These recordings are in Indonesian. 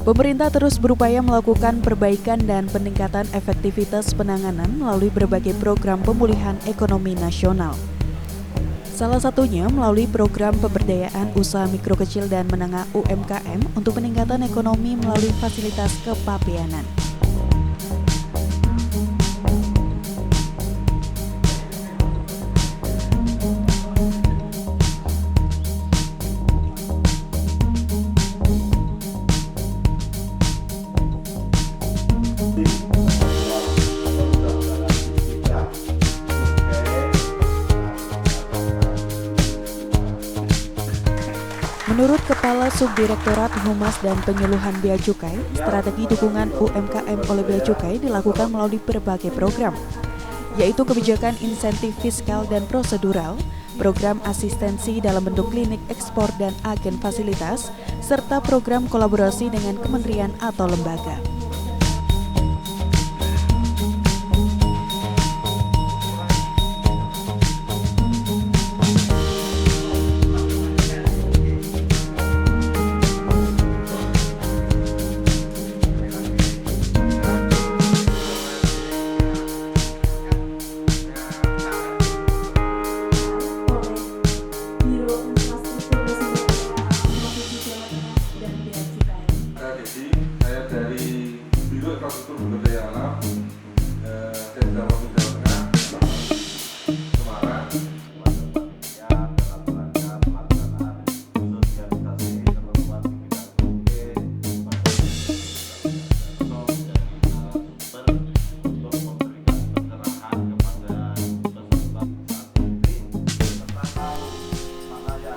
Pemerintah terus berupaya melakukan perbaikan dan peningkatan efektivitas penanganan melalui berbagai program pemulihan ekonomi nasional. Salah satunya melalui program pemberdayaan usaha mikro kecil dan menengah UMKM untuk peningkatan ekonomi melalui fasilitas kepabeanan. Menurut Kepala Subdirektorat Humas dan Penyuluhan Bea Cukai, strategi dukungan UMKM oleh Bea Cukai dilakukan melalui berbagai program, yaitu kebijakan insentif fiskal dan prosedural, program asistensi dalam bentuk klinik ekspor dan agen fasilitas, serta program kolaborasi dengan kementerian atau lembaga. Saya dari Biro Infrastruktur Sumber Daya Alam Desa Provinsi Jawa Tengah, Semarang.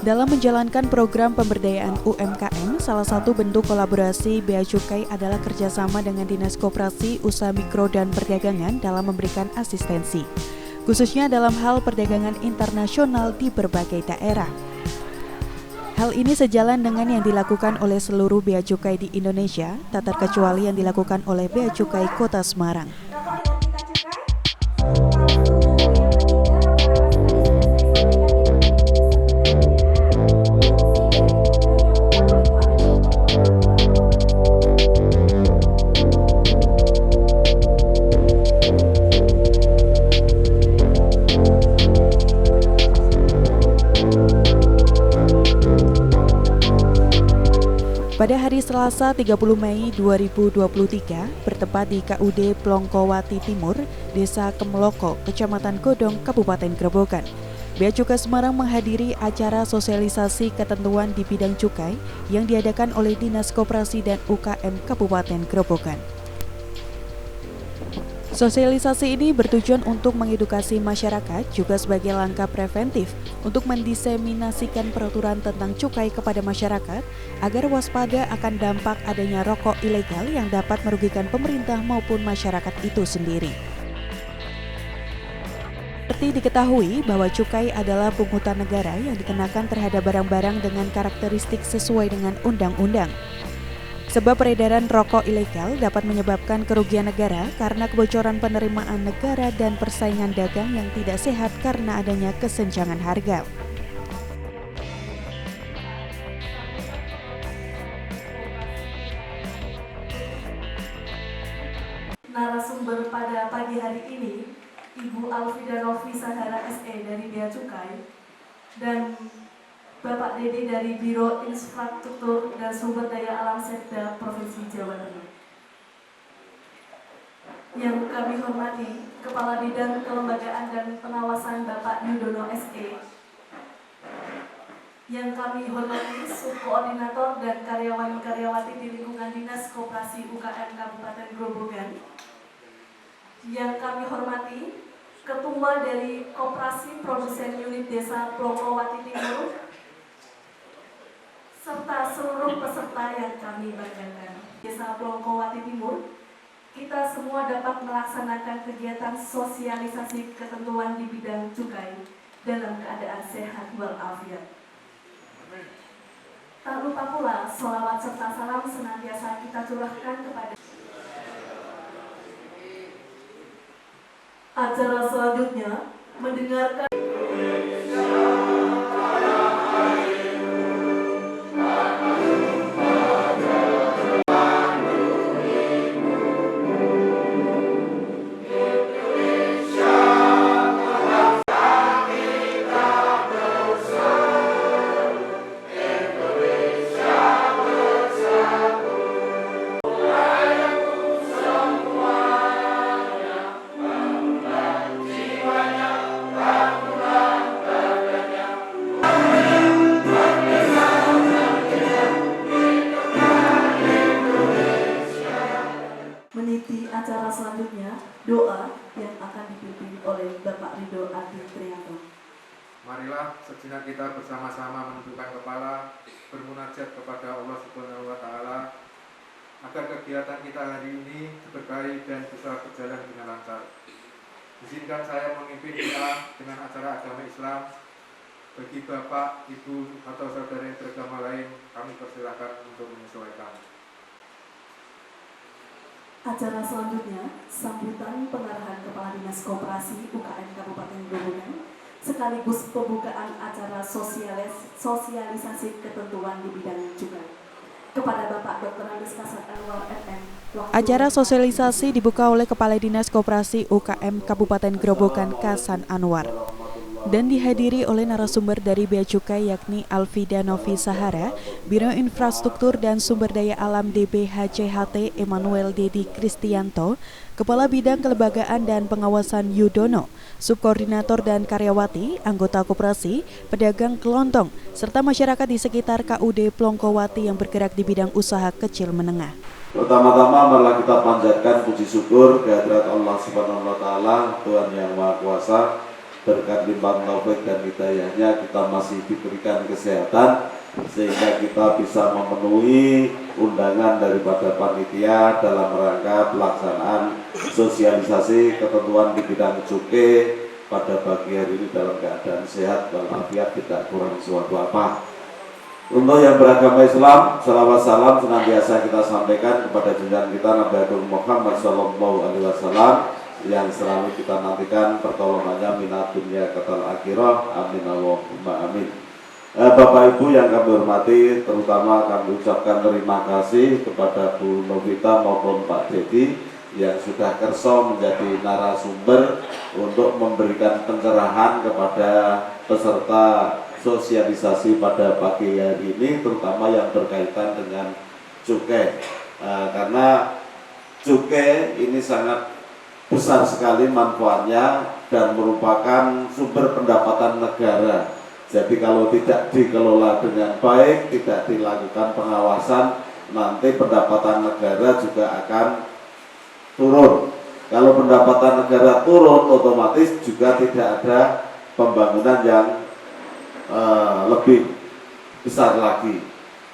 Dalam menjalankan program pemberdayaan UMKM, salah satu bentuk kolaborasi Bea Cukai adalah kerjasama dengan Dinas Koperasi, Usaha Mikro dan Perdagangan dalam memberikan asistensi, khususnya dalam hal perdagangan internasional di berbagai daerah. Hal ini sejalan dengan yang dilakukan oleh seluruh Bea Cukai di Indonesia, tak terkecuali yang dilakukan oleh Bea Cukai Kota Semarang. Pada hari Selasa 30 Mei 2023, bertempat di KUD Plongkowati Timur, Desa Kemeloko, Kecamatan Godong, Kabupaten Grobogan, Bea Cukai Semarang menghadiri acara sosialisasi ketentuan di bidang cukai yang diadakan oleh Dinas Koperasi dan UKM Kabupaten Grobogan. Sosialisasi ini bertujuan untuk mengedukasi masyarakat juga sebagai langkah preventif untuk mendiseminasikan peraturan tentang cukai kepada masyarakat agar waspada akan dampak adanya rokok ilegal yang dapat merugikan pemerintah maupun masyarakat itu sendiri. Seperti diketahui bahwa cukai adalah pungutan negara yang dikenakan terhadap barang-barang dengan karakteristik sesuai dengan undang-undang. Sebab peredaran rokok ilegal dapat menyebabkan kerugian negara karena kebocoran penerimaan negara dan persaingan dagang yang tidak sehat karena adanya kesenjangan harga. Narasumber pada pagi hari ini, Ibu Alfida Novi Sahara SE dari Bea Cukai dan Bapak Dede dari Biro Infrastruktur dan Sumber Daya Alam Setda Provinsi Jawa Tengah. Yang kami hormati Kepala Bidang Kelembagaan dan Pengawasan Bapak Yudono SE. Yang kami hormati Subkoordinator dan karyawan-karyawati di lingkungan Dinas Koperasi UKM Kabupaten Grobogan. Yang kami hormati Ketua dari Koperasi Produsen Unit Desa Plongkowati Timur, serta seluruh peserta yang kami banggakan. Desa Plongkowati Timur, kita semua dapat melaksanakan kegiatan sosialisasi ketentuan di bidang cukai dalam keadaan sehat walafiat. Tak lupa pula, sholawat serta salam senantiasa kita curahkan kepada acara selanjutnya mendengarkan selanjutnya doa yang akan dipimpin oleh Bapak Ridho Adi Trianto. Marilah sejenak kita bersama-sama menundukkan kepala, bermunajat kepada Allah Subhanahu wa Ta'ala agar kegiatan kita hari ini diberkahi dan bisa berjalan dengan lancar. Izinkan saya memimpin kita dengan acara agama Islam. Bagi Bapak, Ibu, atau saudara yang beragama lain, kami persilakan untuk menyesuaikan. Acara selanjutnya, sambutan pengarahan Kepala Dinas Koperasi UKM Kabupaten Grobogan, sekaligus pembukaan acara sosialisasi ketentuan di bidang cukai. Kepada Bapak Dr. Andes Kasat Anwar FM. Acara sosialisasi dibuka oleh Kepala Dinas Koperasi UKM Kabupaten Grobogan Kasan Anwar dan dihadiri oleh narasumber dari Bea Cukai yakni Alfida Novi Sahara, Biro Infrastruktur dan Sumber Daya Alam DBHCHT Emmanuel Dedi Kristianto, Kepala Bidang Kelembagaan dan Pengawasan Yudono, Subkoordinator dan Karyawati, anggota koperasi, pedagang kelontong, serta masyarakat di sekitar KUD Plongkowati yang bergerak di bidang usaha kecil menengah. Pertama-tama marilah kita panjatkan puji syukur kehadirat Allah Subhanahu wa Ta'ala, Tuhan yang Maha Kuasa. Berkat limpahan taufik dan hidayahnya kita masih diberikan kesehatan sehingga kita bisa memenuhi undangan daripada panitia dalam rangka pelaksanaan sosialisasi ketentuan di bidang cukai pada pagi hari ini dalam keadaan sehat walafiat, tidak kurang suatu apa. Untuk yang beragama Islam, salawat salam senantiasa kita sampaikan kepada junjungan kita Nabi Agung Muhammad SAW yang selalu kita nantikan pertolongannya minat dunia katal akhirah, amin Allahumma amin. Bapak Ibu yang kami hormati, terutama kami ucapkan terima kasih kepada Bu Novita maupun Pak Dedi yang sudah kerso menjadi narasumber untuk memberikan pencerahan kepada peserta sosialisasi pada pagi hari ini, terutama yang berkaitan dengan cukai, karena cukai ini sangat besar sekali manfaatnya dan merupakan sumber pendapatan negara. Jadi kalau tidak dikelola dengan baik, tidak dilakukan pengawasan, nanti pendapatan negara juga akan turun. Kalau pendapatan negara turun, otomatis juga tidak ada pembangunan yang lebih besar lagi.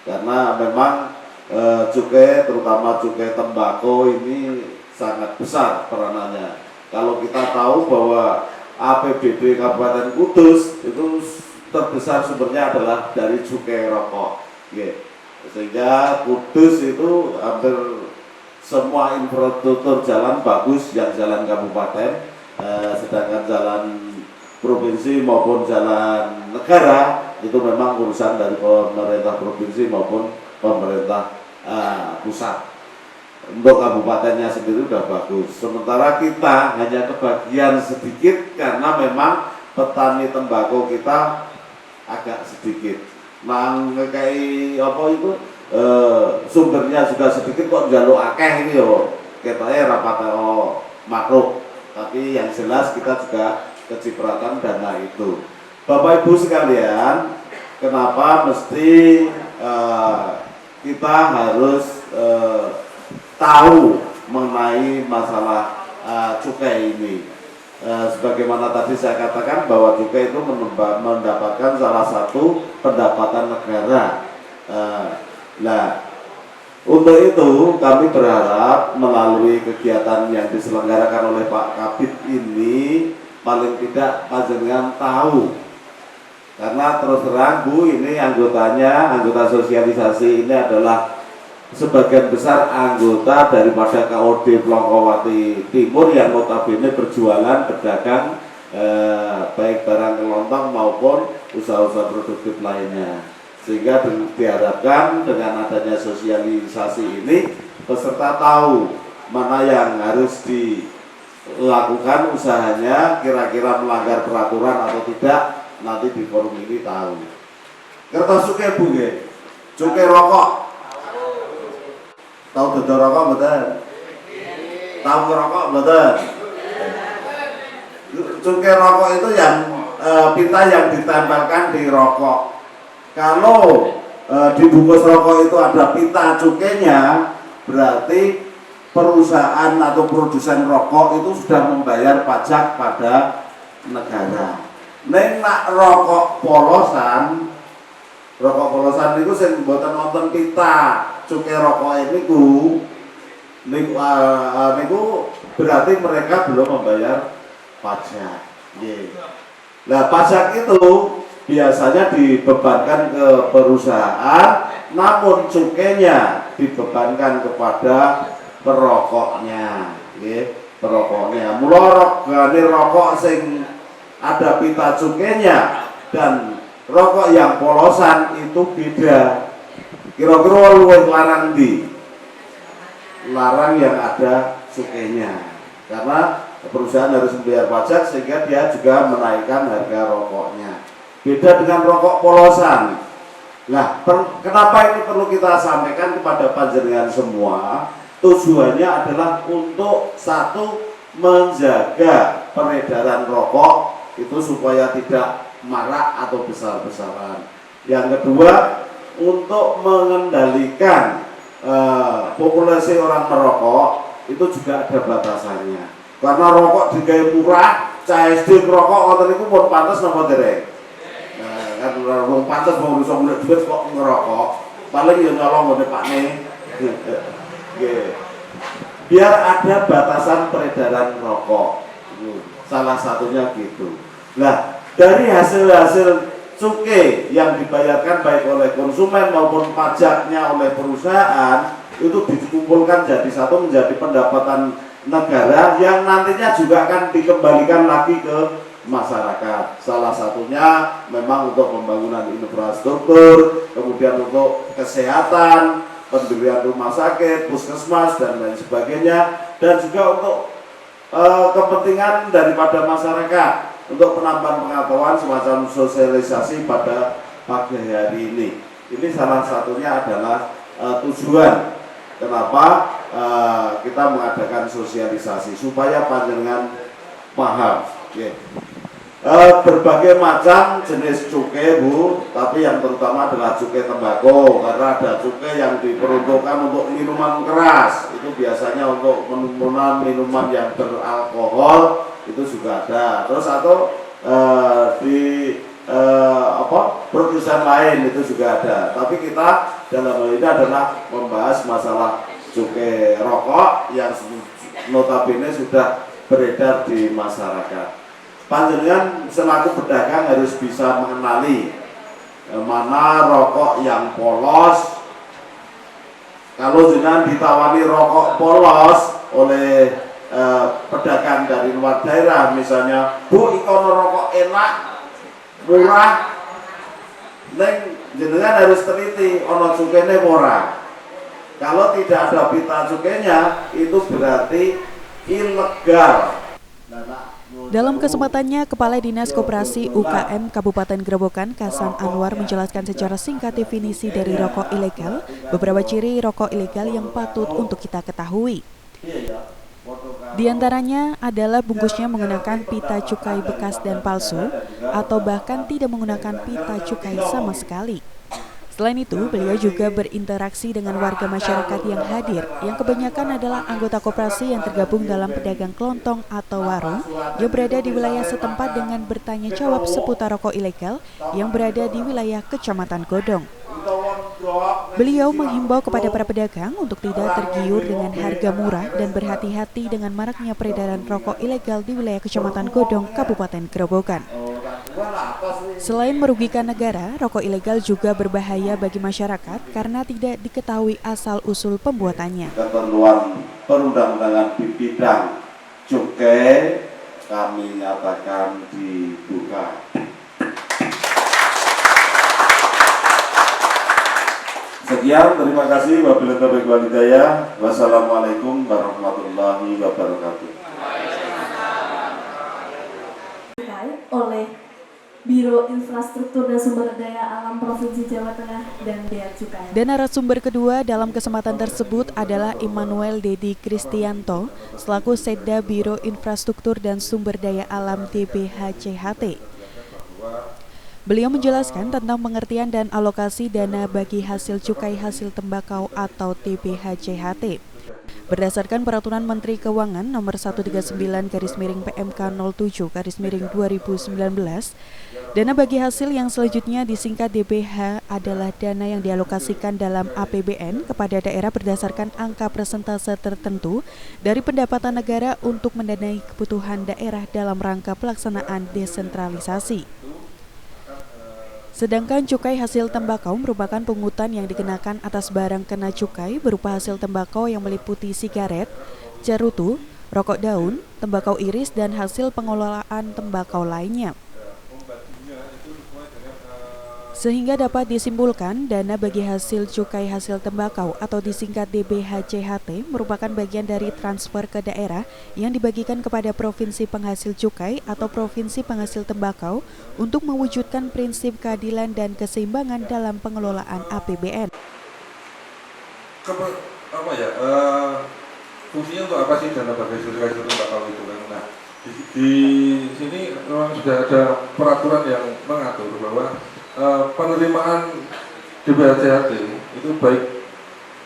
Karena memang cukai, terutama cukai tembakau ini sangat besar peranannya. Kalau kita tahu bahwa APBD Kabupaten Kudus itu terbesar sumbernya adalah dari cukai rokok, sehingga Kudus itu hampir semua infrastruktur jalan bagus yang jalan kabupaten, sedangkan jalan provinsi maupun jalan negara itu memang urusan dari pemerintah provinsi maupun pemerintah pusat. Untuk kabupatennya sendiri sudah bagus. Sementara kita hanya kebagian sedikit karena memang petani tembakau kita agak sedikit. Nang kayak apa itu sumbernya juga sedikit kok jaluk akeh ini yo. Ketoknya rapat makro. Tapi yang jelas kita juga kecipratan dana itu. Bapak Ibu sekalian, kenapa mesti kita harus tahu mengenai masalah cukai ini? Sebagaimana tadi saya katakan bahwa cukai itu mendapatkan salah satu pendapatan negara. Untuk itu kami berharap melalui kegiatan yang diselenggarakan oleh Pak Kabid ini paling tidak panjenengan tahu, karena terus terang Bu, ini anggota sosialisasi ini adalah sebagian besar anggota daripada KUD Plongkowati Timur yang notabene berjualan, berdagang baik barang kelontong maupun usaha-usaha produktif lainnya. Sehingga diharapkan dengan adanya sosialisasi ini peserta tahu mana yang harus dilakukan usahanya, kira-kira melanggar peraturan atau tidak, nanti di forum ini tahu. Kertas cukai Bu, cukai rokok. Tahu dodol rokok betul? Tahu rokok betul? Cukai rokok itu yang pita yang ditempelkan di rokok. Kalau dibungkus rokok itu ada pita cukainya, berarti perusahaan atau produsen rokok itu sudah membayar pajak pada negara. Nek nak rokok polosan itu sing mboten wonten pita cukai rokok niku berarti mereka belum membayar pajak. Nah, pajak itu biasanya dibebankan ke perusahaan, namun cukainya dibebankan kepada perokoknya. Perokoknya. Mula rokok sing ada pita cukainya dan rokok yang polosan itu beda. Kira-kira luwih larang di larang yang ada cukainya, karena perusahaan harus membayar pajak sehingga dia juga menaikkan harga rokoknya. Beda dengan rokok polosan. Nah, kenapa ini perlu kita sampaikan kepada panjenengan semua? Tujuannya adalah untuk satu, menjaga peredaran rokok itu supaya tidak marak atau besar-besaran. Yang kedua, untuk mengendalikan populasi orang merokok itu juga ada batasannya. Karena rokok digawe murah, CSD rokok ngoten niku pun pantes napa dereng. Kan wong pantes wong iso golek duit kok ngerokok. Paling ya nyolong ngene pakne. Biar ada batasan peredaran rokok. Salah satunya gitu. Nah, dari hasil-hasil cukai yang dibayarkan baik oleh konsumen maupun pajaknya oleh perusahaan itu dikumpulkan jadi satu menjadi pendapatan negara yang nantinya juga akan dikembalikan lagi ke masyarakat. Salah satunya memang untuk pembangunan infrastruktur, kemudian untuk kesehatan, pendirian rumah sakit, puskesmas dan lain sebagainya, dan juga untuk kepentingan daripada masyarakat untuk penambahan pengetahuan semacam sosialisasi pada pagi hari ini. Ini salah satunya adalah tujuan kenapa kita mengadakan sosialisasi supaya panjenengan paham. Berbagai macam jenis cukai Bu, tapi yang terutama adalah cukai tembakau, karena ada cukai yang diperuntukkan untuk minuman keras, itu biasanya untuk minuman yang beralkohol itu juga ada. Terus atau produsen lain itu juga ada. Tapi kita dalam hal ini adalah membahas masalah cukai rokok yang notabene sudah beredar di masyarakat. Panjenengan selaku pedagang harus bisa mengenali mana rokok yang polos. Kalau jenengan ditawani rokok polos oleh pedagang dari luar daerah, misalnya, Bu, ikono rokok enak, murah, neng jenengan harus teliti ono cukene ora. Kalau tidak ada pita cukainya, itu berarti ilegal. Dalam kesempatannya, Kepala Dinas Koperasi UKM Kabupaten Grobogan, Kasan Anwar, menjelaskan secara singkat definisi dari rokok ilegal, beberapa ciri rokok ilegal yang patut untuk kita ketahui. Di antaranya adalah bungkusnya menggunakan pita cukai bekas dan palsu, atau bahkan tidak menggunakan pita cukai sama sekali. Selain itu, beliau juga berinteraksi dengan warga masyarakat yang hadir, yang kebanyakan adalah anggota koperasi yang tergabung dalam pedagang kelontong atau warung yang berada di wilayah setempat dengan bertanya jawab seputar rokok ilegal yang berada di wilayah Kecamatan Godong. Beliau menghimbau kepada para pedagang untuk tidak tergiur dengan harga murah dan berhati-hati dengan maraknya peredaran rokok ilegal di wilayah Kecamatan Godong, Kabupaten Grobogan. Selain merugikan negara, rokok ilegal juga berbahaya bagi masyarakat karena tidak diketahui asal-usul pembuatannya. Ketentuan perundang-undangan di bidang cukai kami nyatakan dibuka. Sekian, terima kasih. Wabillahi taufiq wal hidayah. Wassalamualaikum warahmatullahi wabarakatuh. Oleh Biro Infrastruktur dan Sumber Daya Alam Provinsi Jawa Tengah dan Bea Cukai. Dan narasumber kedua dalam kesempatan tersebut adalah Immanuel Dedi Kristianto selaku Sekda Biro Infrastruktur dan Sumber Daya Alam DBHCHT. Beliau menjelaskan tentang pengertian dan alokasi dana bagi hasil cukai hasil tembakau atau DBHCHT. Berdasarkan Peraturan Menteri Keuangan Nomor 139/PMK07/2019, dana bagi hasil yang selanjutnya disingkat DBH adalah dana yang dialokasikan dalam APBN kepada daerah berdasarkan angka persentase tertentu dari pendapatan negara untuk mendanai kebutuhan daerah dalam rangka pelaksanaan desentralisasi. Sedangkan cukai hasil tembakau merupakan pungutan yang dikenakan atas barang kena cukai berupa hasil tembakau yang meliputi sigaret, cerutu, rokok daun, tembakau iris, dan hasil pengelolaan tembakau lainnya. Sehingga dapat disimpulkan dana bagi hasil cukai hasil tembakau atau disingkat DBHCHT merupakan bagian dari transfer ke daerah yang dibagikan kepada provinsi penghasil cukai atau provinsi penghasil tembakau untuk mewujudkan prinsip keadilan dan keseimbangan dalam pengelolaan APBN. Fungsinya untuk apa sih dana bagi hasil cukai hasil tembakau itu kan? Nah, di sini memang sudah ada peraturan yang mengatur bahwa penerimaan DBHCHT itu baik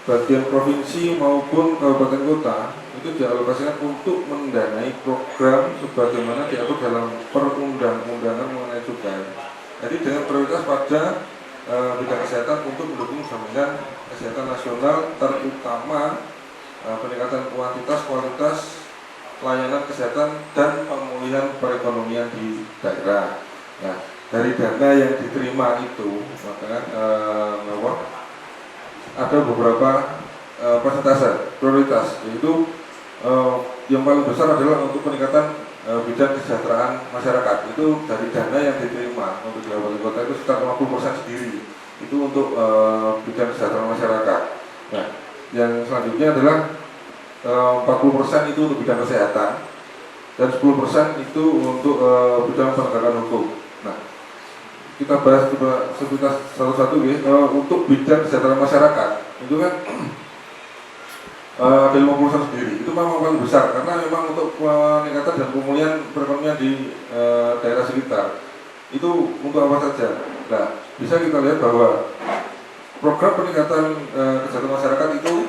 bagian provinsi maupun kabupaten kota itu dialokasikan untuk mendanai program sebagaimana diatur dalam perundang-undangan mengenai cukai. Jadi dengan prioritas pada bidang kesehatan untuk mendukung jaminan kesehatan nasional, terutama peningkatan kualitas layanan kesehatan dan pemulihan perekonomian di daerah. Nah, dari dana yang diterima itu, maka ada beberapa persentase prioritas, yaitu yang paling besar adalah untuk peningkatan bidang kesejahteraan masyarakat. Itu dari dana yang diterima untuk kabupaten kota itu sekitar 50% sendiri, itu untuk bidang kesejahteraan masyarakat. Nah, yang selanjutnya adalah 40% itu untuk bidang kesehatan dan 10% itu untuk bidang penegakan hukum. Nah, kita bahas satu-satu ya. Untuk bidang kesejahteraan masyarakat itu kan ada 50% sendiri. Itu memang paling besar karena memang untuk peningkatan dan pemulihan perekonomian di daerah sekitar. Itu untuk apa saja? Nah, bisa kita lihat bahwa program peningkatan kesejahteraan masyarakat itu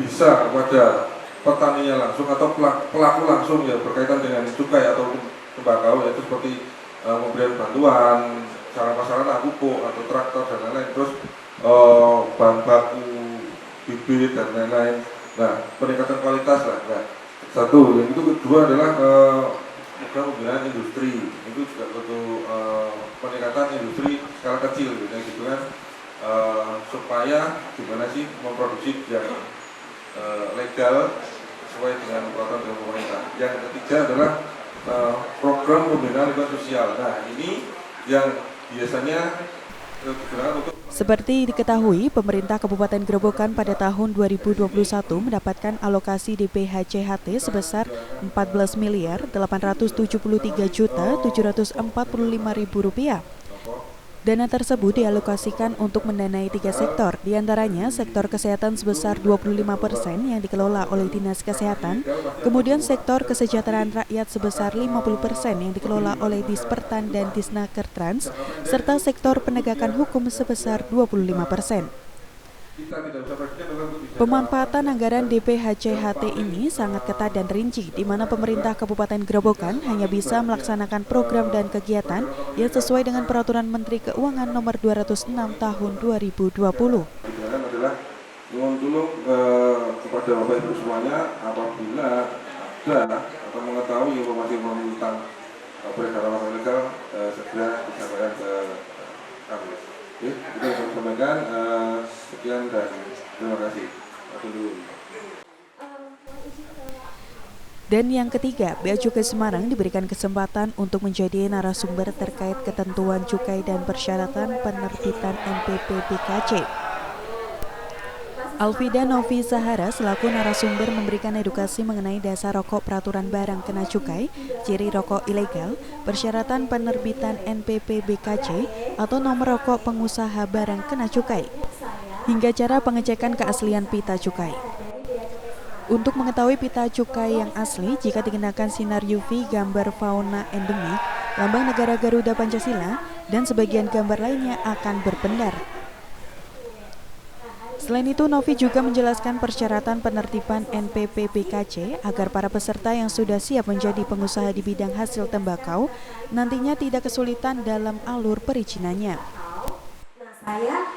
bisa kepada petaninya langsung atau pelaku langsung ya berkaitan dengan cukai atau tembakau, yaitu seperti pemberian bantuan sarana-prasarana pupuk atau traktor dan lain-lain, terus bahan baku bibit dan lain-lain. Nah, peningkatan kualitas lah. Nah, satu, yang itu kedua adalah program pembinaan industri. Itu juga butuh peningkatan industri skala kecil gitu kan, supaya gimana sih memproduksi yang legal sesuai dengan peraturan dari pemerintah. Yang ketiga adalah program pembinaan lingkungan sosial. Nah, ini yang biasanya digunakan untuk. Seperti diketahui, pemerintah Kabupaten Grobogan pada tahun 2021 mendapatkan alokasi DBHCHT sebesar Rp14.873.745.000. Dana tersebut dialokasikan untuk mendanai 3 sektor, diantaranya sektor kesehatan sebesar 25% yang dikelola oleh Dinas Kesehatan, kemudian sektor kesejahteraan rakyat sebesar 50% yang dikelola oleh Dispertan dan Disnakertrans, serta sektor penegakan hukum sebesar 25%. Pemanfaatan anggaran DBHCHT ini sangat ketat dan rinci, di mana pemerintah Kabupaten Grobogan hanya bisa melaksanakan program dan kegiatan yang sesuai dengan Peraturan Menteri Keuangan Nomor 206 Tahun 2020. Adalah tolong kepada Bapak Ibu semuanya, apabila ada atau mengetahui informasi tentang peredaran ilegal, segera disampaikan ke kami. Oke, kita akan sampaikan. Sekian dan terima kasih. Dan yang ketiga, Bea Cukai Semarang diberikan kesempatan untuk menjadi narasumber terkait ketentuan cukai dan persyaratan penerbitan NPP BKC. Alvida Novi Sahara selaku narasumber memberikan edukasi mengenai dasar rokok peraturan barang kena cukai, ciri rokok ilegal, persyaratan penerbitan NPP BKC atau nomor rokok pengusaha barang kena cukai, hingga cara pengecekan keaslian pita cukai. Untuk mengetahui pita cukai yang asli, jika dikenakan sinar UV gambar fauna endemik, lambang negara Garuda Pancasila, dan sebagian gambar lainnya akan berpendar. Selain itu, Novi juga menjelaskan persyaratan penertiban NPPBKC agar para peserta yang sudah siap menjadi pengusaha di bidang hasil tembakau nantinya tidak kesulitan dalam alur perizinannya. Nah, saya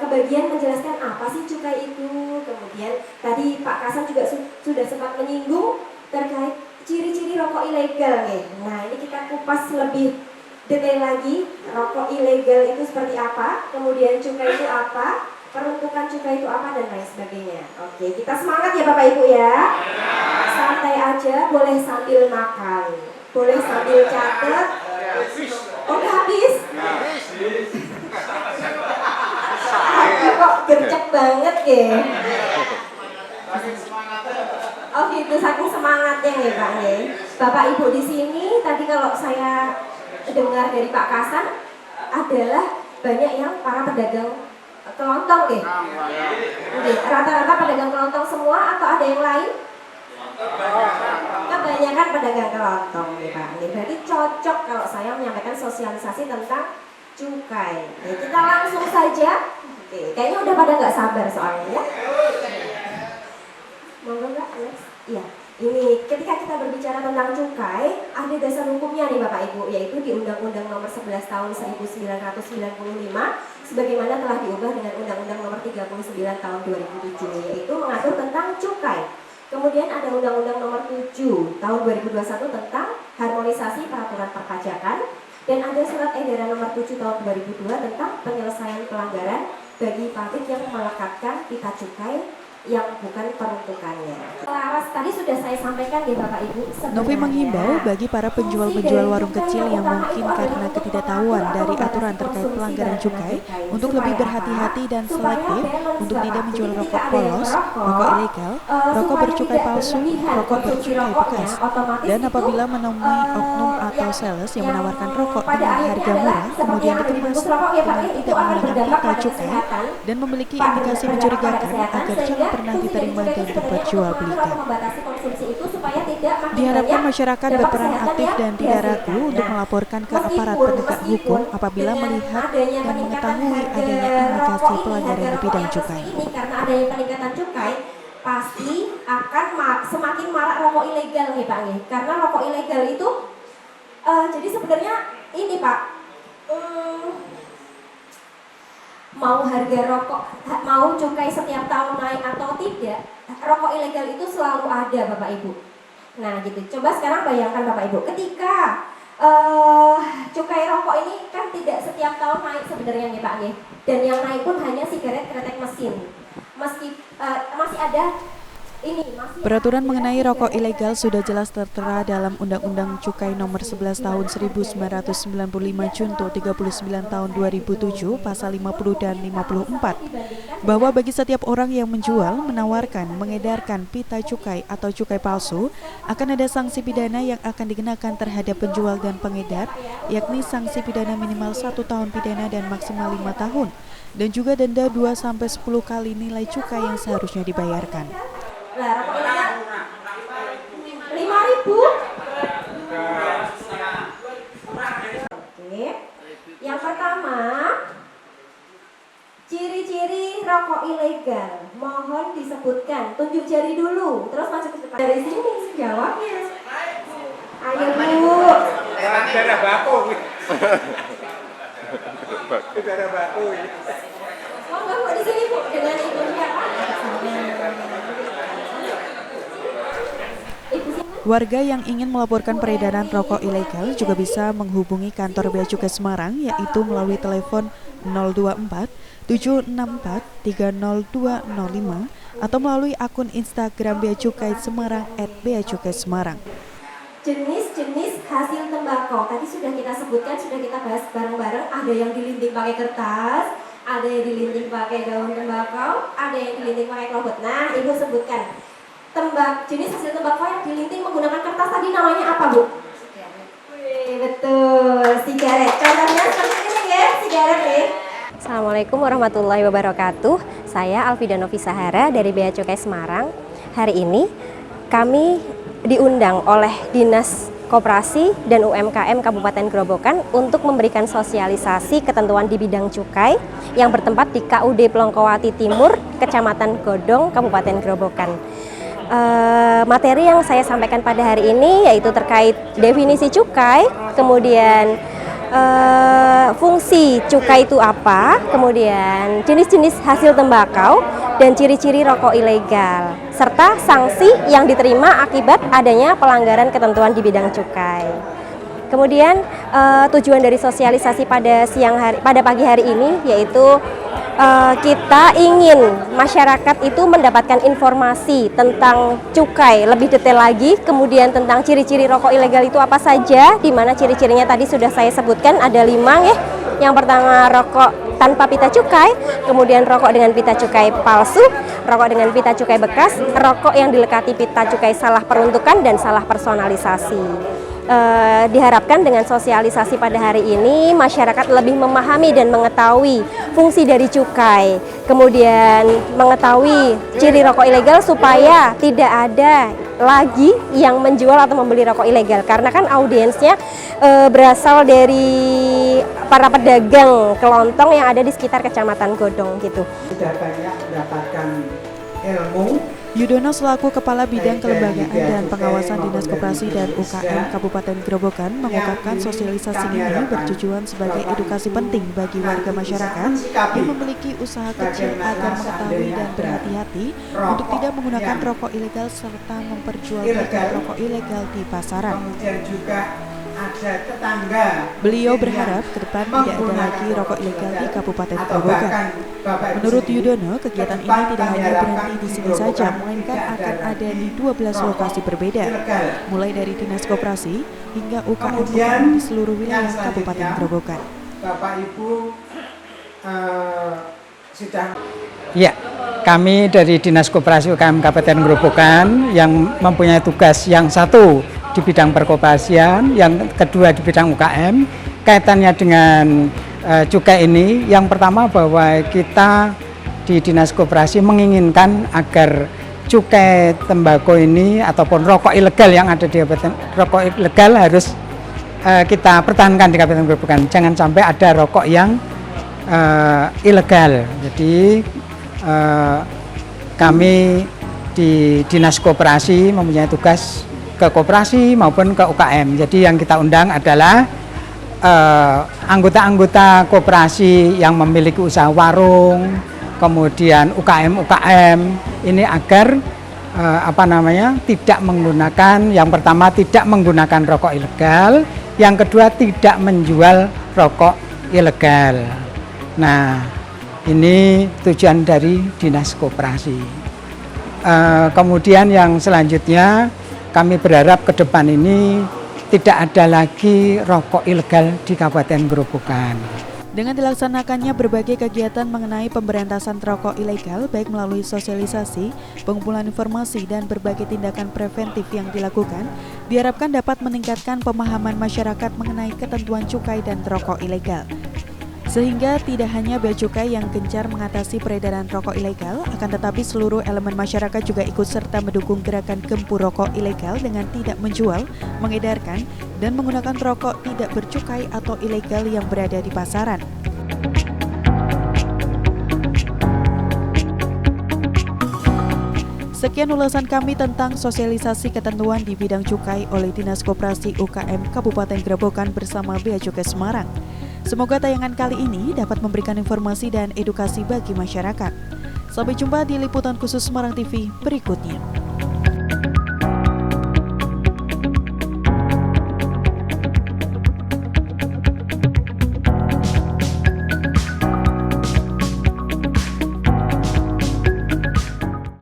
kebagian menjelaskan apa sih cukai itu. Kemudian tadi Pak Kasan juga sudah sempat menyinggung terkait ciri-ciri rokok ilegal nih. Nah, ini kita kupas lebih detail lagi. Rokok ilegal itu seperti apa, kemudian cukai itu apa, peruntukan cukai itu apa, dan lain sebagainya. Oke, kita semangat ya Bapak Ibu ya. Santai aja, boleh sambil makan, boleh sambil catat. Oh, udah habis? Kok gercep banget ya? Oh gitu, saking semangatnya ya Pak ya. Bapak Ibu di sini tadi kalau saya dengar dari Pak Kasan adalah banyak yang para pedagang kelontong deh. Rata-rata pedagang kelontong semua atau ada yang lain? Kebanyakan pedagang kelontong nih Pak. Berarti cocok kalau saya menyampaikan sosialisasi tentang cukai. Ya, kita langsung saja. Oke, kayaknya udah pada nggak sabar soalnya ya. Monggo Mbak Alex. Iya. Ini ketika kita berbicara tentang cukai, ada dasar hukumnya nih Bapak Ibu, yaitu di Undang-Undang Nomor 11 Tahun 1995 sebagaimana telah diubah dengan Undang-Undang Nomor 39 Tahun 2007, yaitu mengatur tentang cukai. Kemudian ada Undang-Undang Nomor 7 Tahun 2021 tentang harmonisasi peraturan perpajakan, dan ada Surat Edaran Nomor 7 Tahun 2002 tentang penyelesaian pelanggaran bagi pabrik yang melekatkan pita cukai yang bukan peruntukannya. Selaras tadi sudah saya sampaikan ya Bapak Ibu. Novi menghimbau bagi para penjual-penjual warung kecil yang mungkin karena ketidaktahuan dari aturan terkait pelanggaran cukai untuk lebih berhati-hati dan selektif untuk tidak menjual rokok polos, rokok ilegal, rokok bercukai palsu, rokok bercukai bekas. Dan apabila menemui oknum atau sales yang menawarkan rokok dengan harga murah kemudian dikemas dengan tidak menggunakan pita cukai dan memiliki indikasi mencurigakan agar jangan pernah diterima dan diperjualbelikan. Diharapkan masyarakat berperan aktif dan tidak ragu untuk melaporkan ke aparat penegak hukum apabila melihat dan mengetahui adanya indikasi pelanggaran di bidang cukai. Karena adanya peningkatan cukai, pasti akan semakin marak rokok ilegal nih Pak nih. Karena rokok ilegal itu, jadi sebenarnya ini Pak, mau harga rokok, mau cukai setiap tahun naik atau tidak, rokok ilegal itu selalu ada Bapak Ibu. Nah gitu, coba sekarang bayangkan Bapak Ibu, ketika cukai rokok ini kan tidak setiap tahun naik sebenarnya nih Pak nih. Dan yang naik pun hanya sigaret kretek mesin. Masih ada ini, peraturan mengenai rokok ilegal sudah jelas tertera dalam Undang-Undang Cukai Nomor 11 Tahun 1995 Junto 39 Tahun 2007 Pasal 50 dan 54 bahwa bagi setiap orang yang menjual, menawarkan, mengedarkan pita cukai atau cukai palsu akan ada sanksi pidana yang akan dikenakan terhadap penjual dan pengedar, yakni sanksi pidana minimal 1 tahun pidana dan maksimal 5 tahun dan juga denda 2-10 kali nilai cukai yang seharusnya dibayarkan. Lah, rokok ilegal 5.000. Oke. Yang pertama, ciri-ciri rokok ilegal. Mohon disebutkan. Tunjuk jari dulu, terus masuk ke depan. Dari sini jawabnya. Ayo Bu. Darah baku. Darah baku. Monggo Bu di sini Bu dengan ibu siapa? Warga yang ingin melaporkan peredaran rokok ilegal juga bisa menghubungi kantor Bea Cukai Semarang, yaitu melalui telepon 024 764 30205 atau melalui akun Instagram Bea Cukai Semarang @beacukai_semarang. Jenis-jenis hasil tembakau tadi sudah kita sebutkan, sudah kita bahas bareng-bareng. Ada yang dilinting pakai kertas, ada yang dilinting pakai daun tembakau, ada yang dilinting pakai klobot. Nah, Ibu sebutkan jenis hasil tembakau yang dilinting menggunakan kertas tadi namanya apa Bu? Wih, betul, sigaret. Contohnya seperti ini ya, sigaret nih. Assalamualaikum warahmatullahi wabarakatuh. Saya Alfida Novi Sahara dari Bea Cukai Semarang. Hari ini kami diundang oleh Dinas Koperasi dan UMKM Kabupaten Grobogan untuk memberikan sosialisasi ketentuan di bidang cukai yang bertempat di KUD Plongkowati Timur, Kecamatan Godong, Kabupaten Grobogan. Materi yang saya sampaikan pada hari ini yaitu terkait definisi cukai, kemudian fungsi cukai itu apa, kemudian jenis-jenis hasil tembakau dan ciri-ciri rokok ilegal, serta sanksi yang diterima akibat adanya pelanggaran ketentuan di bidang cukai. Kemudian tujuan dari sosialisasi pada pagi hari ini yaitu kita ingin masyarakat itu mendapatkan informasi tentang cukai lebih detail lagi, kemudian tentang ciri-ciri rokok ilegal itu apa saja, di mana ciri-cirinya tadi sudah saya sebutkan ada 5 ya. Yang pertama rokok tanpa pita cukai, kemudian rokok dengan pita cukai palsu, rokok dengan pita cukai bekas, rokok yang dilekati pita cukai salah peruntukan dan salah personalisasi. Diharapkan dengan sosialisasi pada hari ini masyarakat lebih memahami dan mengetahui fungsi dari cukai, kemudian mengetahui ciri rokok ilegal supaya tidak ada lagi yang menjual atau membeli rokok ilegal, karena kan audiensnya berasal dari para pedagang kelontong yang ada di sekitar Kecamatan Godong gitu. Sudah banyak mendapatkan ilmu. Yudono selaku Kepala Bidang Kelembagaan dan Pengawasan Dinas Koperasi dan UKM Kabupaten Grobogan mengungkapkan sosialisasi ini bertujuan sebagai edukasi penting bagi warga masyarakat yang memiliki usaha kecil agar mengetahui dan berhati-hati untuk tidak menggunakan rokok ilegal serta memperjualbelikan rokok ilegal di pasaran. Kemudian juga ada tetangga. Beliau berharap ke depan tidak ada lagi rokok ilegal di Kabupaten Grobogan. Menurut Yudono, kegiatan ini tidak hanya berhenti di sini saja, melainkan akan ada di 12 lokasi berbeda, mulai dari Dinas Koperasi hingga UKM di seluruh wilayah Kabupaten Grobogan. Bapak Ibu sudah. Ya, kami dari Dinas Koperasi UKM Kabupaten Grobogan yang mempunyai tugas yang satu di bidang perkoperasian, yang kedua di bidang UKM. Kaitannya dengan cukai ini, yang pertama bahwa kita di Dinas Koperasi menginginkan agar cukai tembakau ini ataupun rokok ilegal yang ada di Kabupaten, rokok ilegal harus kita pertahankan di Kabupaten Grobogan. Jangan sampai ada rokok yang ilegal. Jadi kami di Dinas Koperasi mempunyai tugas ke koperasi maupun ke UKM. Jadi yang kita undang adalah anggota-anggota koperasi yang memiliki usaha warung, kemudian UKM ini agar tidak menggunakan, yang pertama tidak menggunakan rokok ilegal, yang kedua tidak menjual rokok ilegal. Nah, ini tujuan dari Dinas Koperasi. Kemudian yang selanjutnya kami berharap ke depan ini tidak ada lagi rokok ilegal di Kabupaten Grobogan. Dengan dilaksanakannya berbagai kegiatan mengenai pemberantasan rokok ilegal, baik melalui sosialisasi, pengumpulan informasi, dan berbagai tindakan preventif yang dilakukan, diharapkan dapat meningkatkan pemahaman masyarakat mengenai ketentuan cukai dan rokok ilegal. Sehingga tidak hanya bea cukai yang gencar mengatasi peredaran rokok ilegal, akan tetapi seluruh elemen masyarakat juga ikut serta mendukung gerakan gempur rokok ilegal dengan tidak menjual, mengedarkan, dan menggunakan rokok tidak bercukai atau ilegal yang berada di pasaran. Sekian ulasan kami tentang sosialisasi ketentuan di bidang cukai oleh Dinas Koperasi UKM Kabupaten Grobogan bersama Bea Cukai Semarang. Semoga tayangan kali ini dapat memberikan informasi dan edukasi bagi masyarakat. Sampai jumpa di liputan khusus Semarang TV berikutnya.